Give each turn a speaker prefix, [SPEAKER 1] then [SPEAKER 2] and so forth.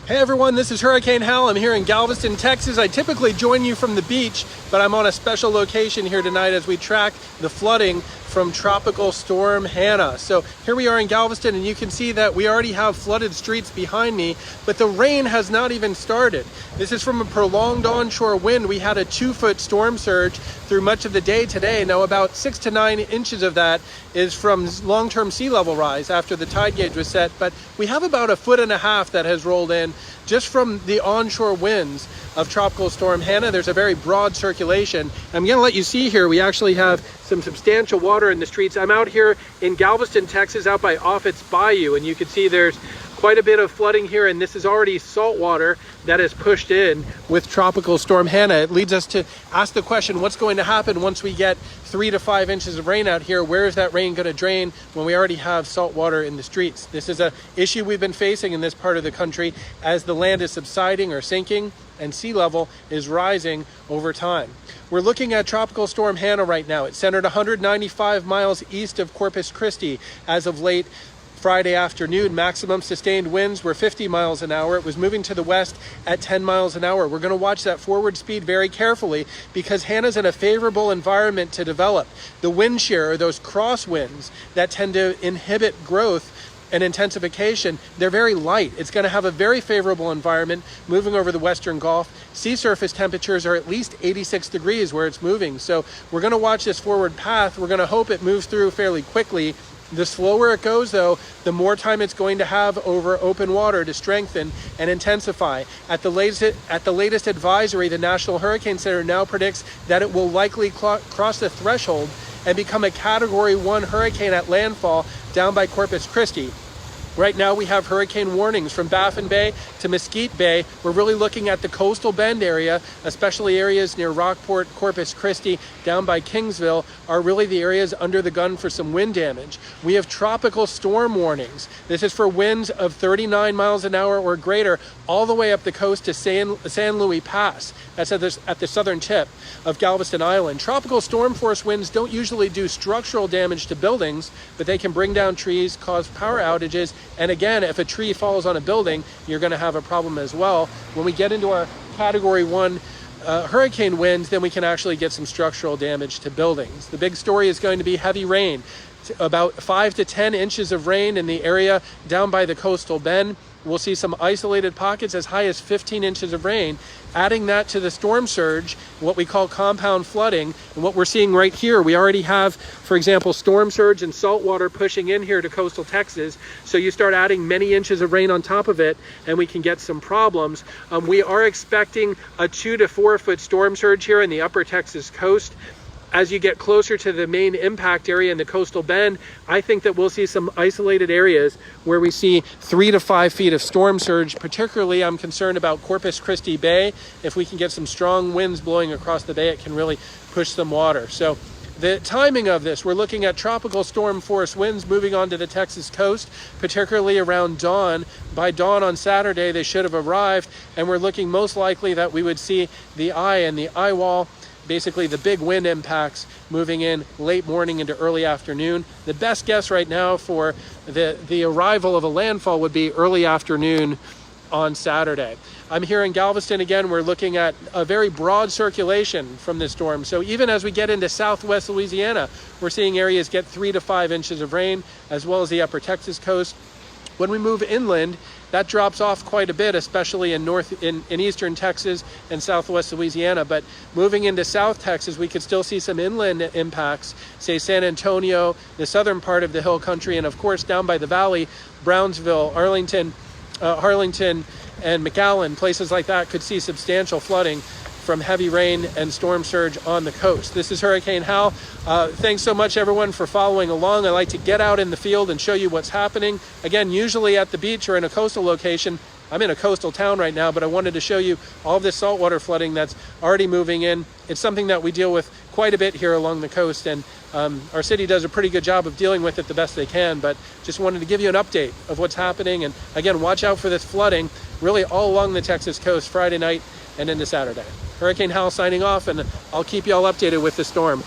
[SPEAKER 1] Hey everyone, this is Hurricane Hal. I'm here in Galveston, Texas. I typically join you from the beach, but I'm on a special location here tonight as we track the flooding from Tropical Storm Hanna. So here we are in Galveston, and you can see that we already have flooded streets behind me, but the rain has not even started. This is from a prolonged onshore wind. We had a 2-foot storm surge through much of the day today. Now about 6 to 9 inches of that is from long-term sea level rise after the tide gauge was set, but we have about 1.5 feet that has rolled in just from the onshore winds of Tropical Storm Hanna. There's a very broad circulation. I'm going to let you see here, we actually have some substantial water in the streets. I'm out here in Galveston, Texas, out by Offutt's Bayou, and you can see there's quite a bit of flooding here, and this is already salt water that is pushed in with Tropical Storm Hanna. It leads us to ask the question, what's going to happen once we get 3 to 5 inches of rain out here? Where is that rain going to drain when we already have salt water in the streets? This is an issue we've been facing in this part of the country as the land is subsiding or sinking and sea level is rising over time. We're looking at Tropical Storm Hanna right now. It's centered 195 miles east of Corpus Christi as of late Friday afternoon. Maximum sustained winds were 50 miles an hour. It was moving to the west at 10 miles an hour. We're going to watch that forward speed very carefully because Hanna's in a favorable environment to develop. The wind shear, or those crosswinds that tend to inhibit growth and intensification, they're very light. It's going to have a very favorable environment moving over the western Gulf. Sea surface temperatures are at least 86 degrees where it's moving. So we're going to watch this forward path. We're going to hope it moves through fairly quickly. The slower it goes, though, the more time it's going to have over open water to strengthen and intensify. At the latest advisory, the National Hurricane Center now predicts that it will likely cross the threshold and become a Category 1 hurricane at landfall down by Corpus Christi. Right now we have hurricane warnings from Baffin Bay to Mesquite Bay. We're really looking at the coastal bend area, especially areas near Rockport, Corpus Christi, down by Kingsville, are really the areas under the gun for some wind damage. We have tropical storm warnings. This is for winds of 39 miles an hour or greater all the way up the coast to San Luis Pass. That's at the southern tip of Galveston Island. Tropical storm force winds don't usually do structural damage to buildings, but they can bring down trees, cause power outages, and again, if a tree falls on a building, you're going to have a problem as well. When we get into our Category 1 hurricane winds, then we can actually get some structural damage to buildings. The big story is going to be heavy rain. About 5 to 10 inches of rain in the area down by the coastal bend. We'll see some isolated pockets as high as 15 inches of rain. Adding that to the storm surge, what we call compound flooding, and what we're seeing right here, we already have, for example, storm surge and salt water pushing in here to coastal Texas. So you start adding many inches of rain on top of it, and we can get some problems. We are expecting a 2 to 4 foot storm surge here in the upper Texas coast. As you get closer to the main impact area in the coastal bend, I think that we'll see some isolated areas where we see 3 to 5 feet of storm surge. Particularly, I'm concerned about Corpus Christi Bay. If we can get some strong winds blowing across the bay, it can really push some water. So the timing of this, we're looking at tropical storm force winds moving onto the Texas coast, particularly around dawn. By dawn on Saturday, they should have arrived, and we're looking most likely that we would see the eye and the eye wall, basically the big wind impacts, moving in late morning into early afternoon. The best guess right now for the arrival of a landfall would be early afternoon on Saturday. I'm here in Galveston again. We're looking at a very broad circulation from this storm. So even as we get into southwest Louisiana, we're seeing areas get 3 to 5 inches of rain, as well as the upper Texas coast. When we move inland, that drops off quite a bit, especially in eastern Texas and southwest Louisiana. But moving into South Texas, we could still see some inland impacts, say San Antonio, the southern part of the hill country, and of course down by the valley, Brownsville, Arlington, Harlingen, and McAllen, places like that could see substantial flooding from heavy rain and storm surge on the coast. This is Hurricane Hal. Thanks so much everyone for following along. I like to get out in the field and show you what's happening. Again, usually at the beach or in a coastal location. I'm in a coastal town right now, but I wanted to show you all of this saltwater flooding that's already moving in. It's something that we deal with quite a bit here along the coast, and our city does a pretty good job of dealing with it the best they can, but just wanted to give you an update of what's happening. And again, watch out for this flooding really all along the Texas coast Friday night and into Saturday. Hurricane Hal signing off, and I'll keep you all updated with the storm.